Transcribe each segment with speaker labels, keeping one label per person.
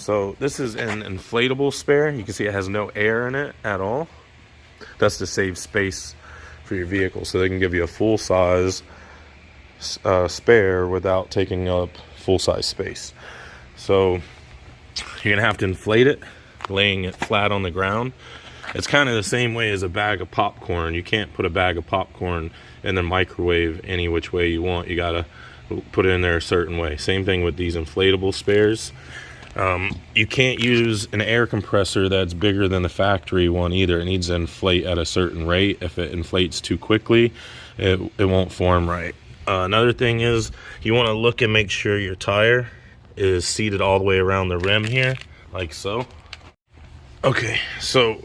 Speaker 1: So this is an inflatable spare. You can see it has no air in it at all. That's to save space for your vehicle, so they can give you a full size spare without taking up full size space. So you're gonna have to inflate it, laying it flat on the ground. It's kind of the same way as a bag of popcorn. You can't put a bag of popcorn in the microwave any which way you want. You gotta put it in there a certain way. Same thing with these inflatable spares. You can't use an air compressor that's bigger than the factory one either. It needs to inflate at a certain rate. If it inflates too quickly, it won't form right. Another thing is you want to look and make sure your tire is seated all the way around the rim here, like so. Okay, so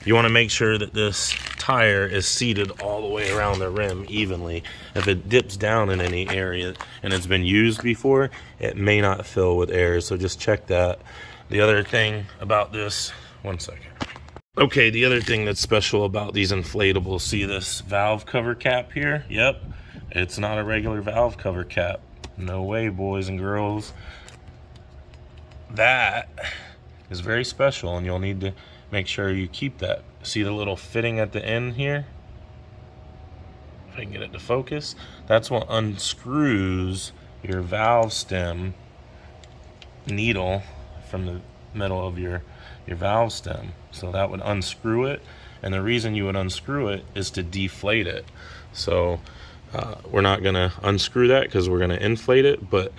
Speaker 1: you want to make sure that this tire is seated all the way around the rim evenly. If it dips down in any area and it's been used before, it may not fill with air, so just check that. The other thing about this, one second. Okay, the other thing that's special about these inflatables, see this valve cover cap here? Yep, it's not a regular valve cover cap. No way, boys and girls. That is very special, and you'll need to make sure you keep that. See the little fitting at the end here? If I can get it to focus, that's what unscrews your valve stem needle from the middle of your valve stem. So that would unscrew it, and the reason you would unscrew it is to deflate it. So we're not gonna unscrew that because we're gonna inflate it, but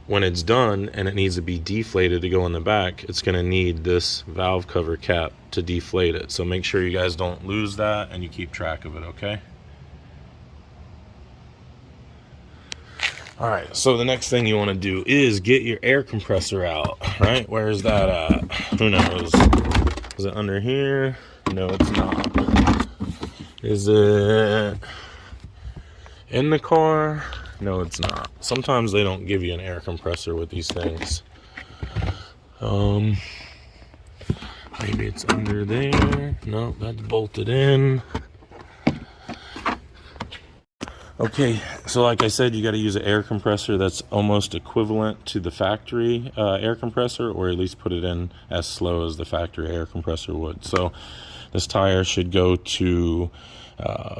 Speaker 1: when it's done and it needs to be deflated to go in the back, it's going to need this valve cover cap to deflate it. So make sure you guys don't lose that and you keep track of it, okay? All right, so the next thing you want to do is get your air compressor out, right? Where's that at? Who knows? Is it under here? No, it's not. Is it in the car? No, it's not. Sometimes they don't give you an air compressor with these things. Maybe it's under there. No, that's bolted in. Okay, so like I said, you got to use an air compressor that's almost equivalent to the factory air compressor, or at least put it in as slow as the factory air compressor would. So this tire should go to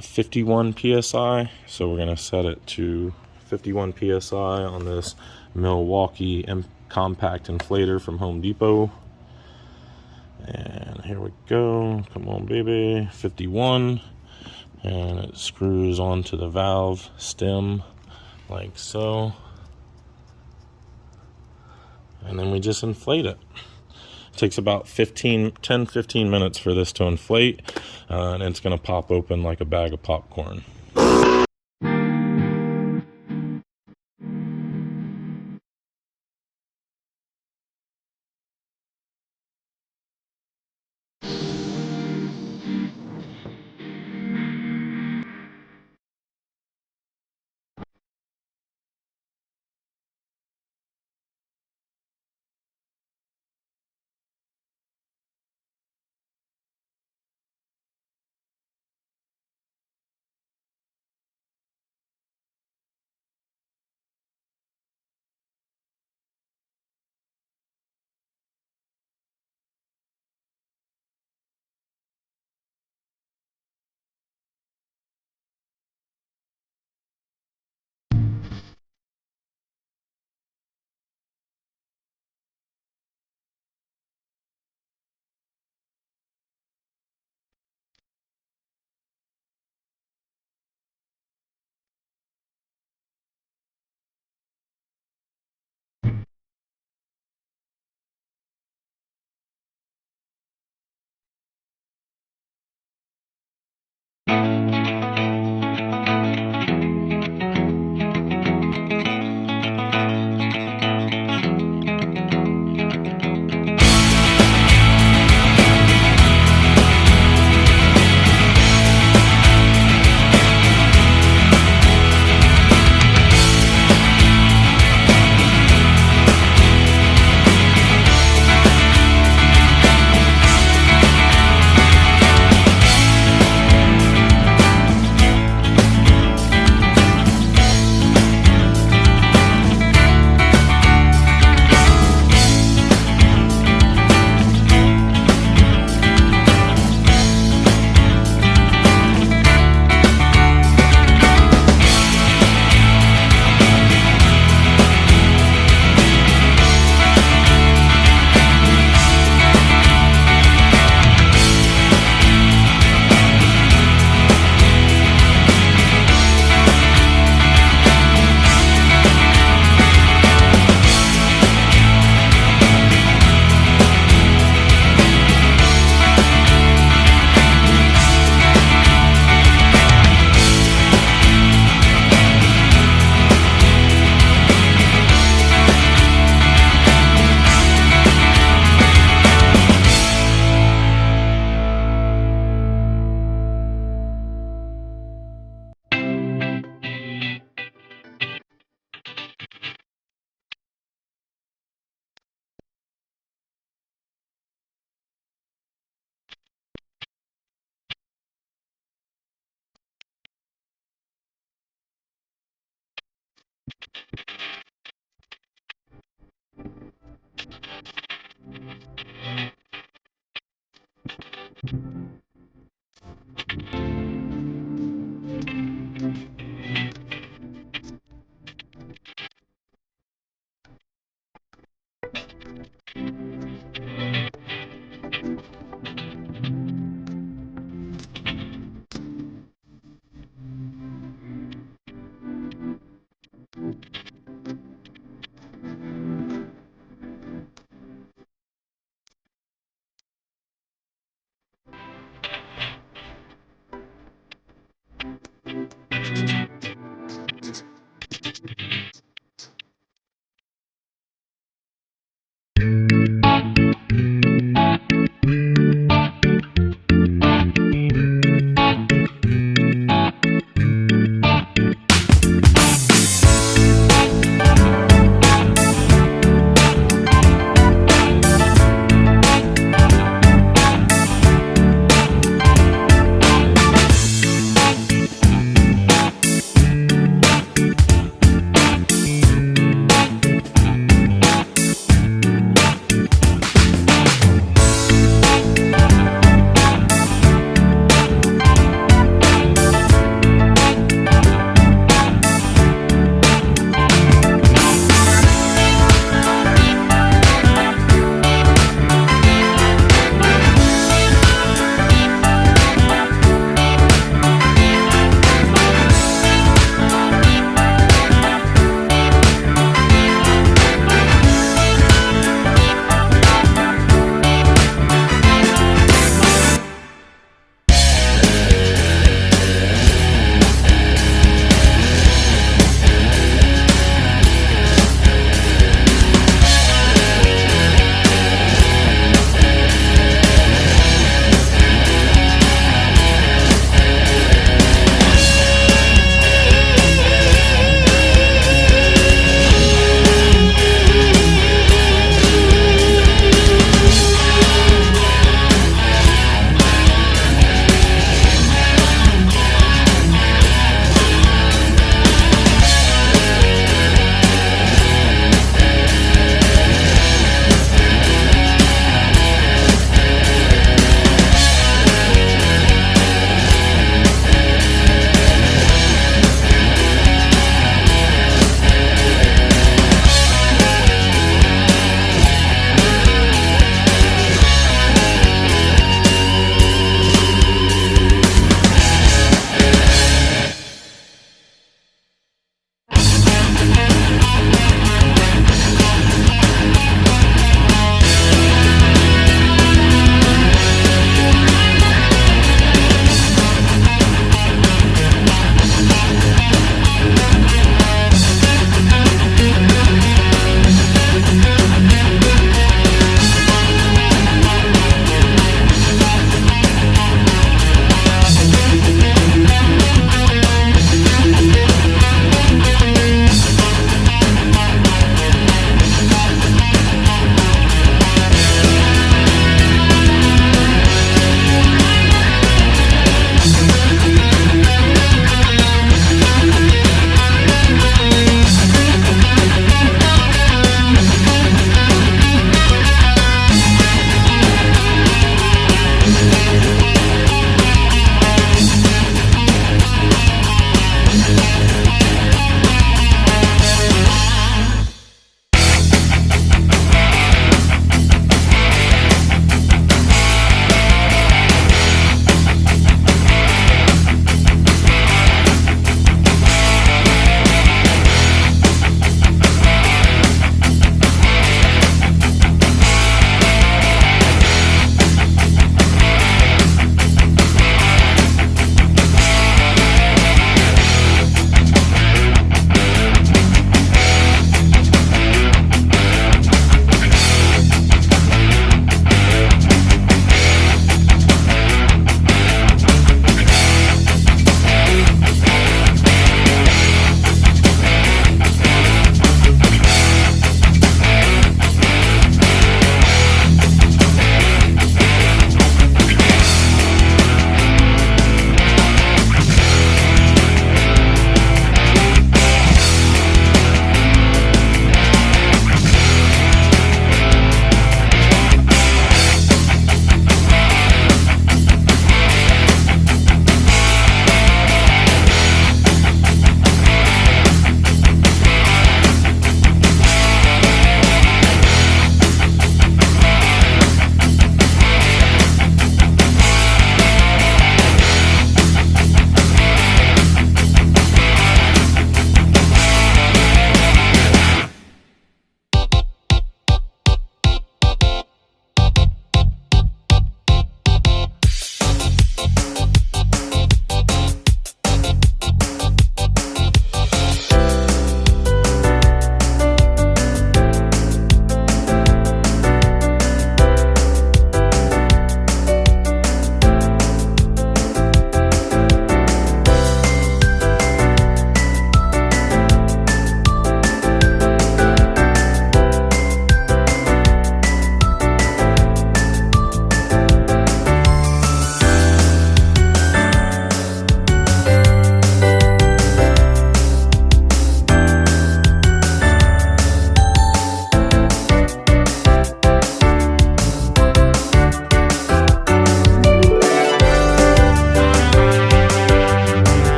Speaker 1: 51 psi. So we're going to set it to 51 psi on this Milwaukee compact inflator from Home Depot. And here we go. Come on, baby. 51. And it screws onto the valve stem like so. And then we just inflate it. It takes about 10-15 minutes for this to inflate, and it's going to pop open like a bag of popcorn.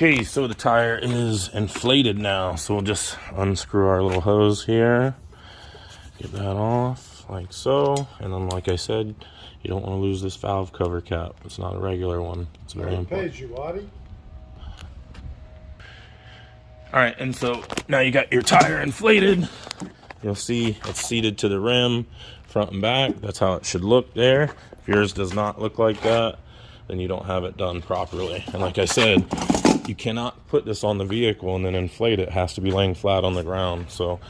Speaker 1: Okay, so the tire is inflated now. So we'll just unscrew our little hose here. Get that off like so. And then like I said, you don't want to lose this valve cover cap. It's not a regular one. It's very important.
Speaker 2: Pays you, Waddy.
Speaker 1: All right, and so now you got your tire inflated. You'll see it's seated to the rim, front and back. That's how it should look there. If yours does not look like that, then you don't have it done properly. And like I said, you cannot put this on the vehicle and then inflate it. It has to be laying flat on the ground. So,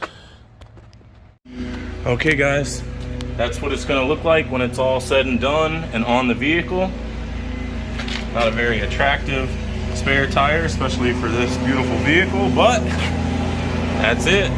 Speaker 1: okay guys, that's what it's gonna look like when it's all said and done and on the vehicle. Not a very attractive spare tire, especially for this beautiful vehicle, but that's it.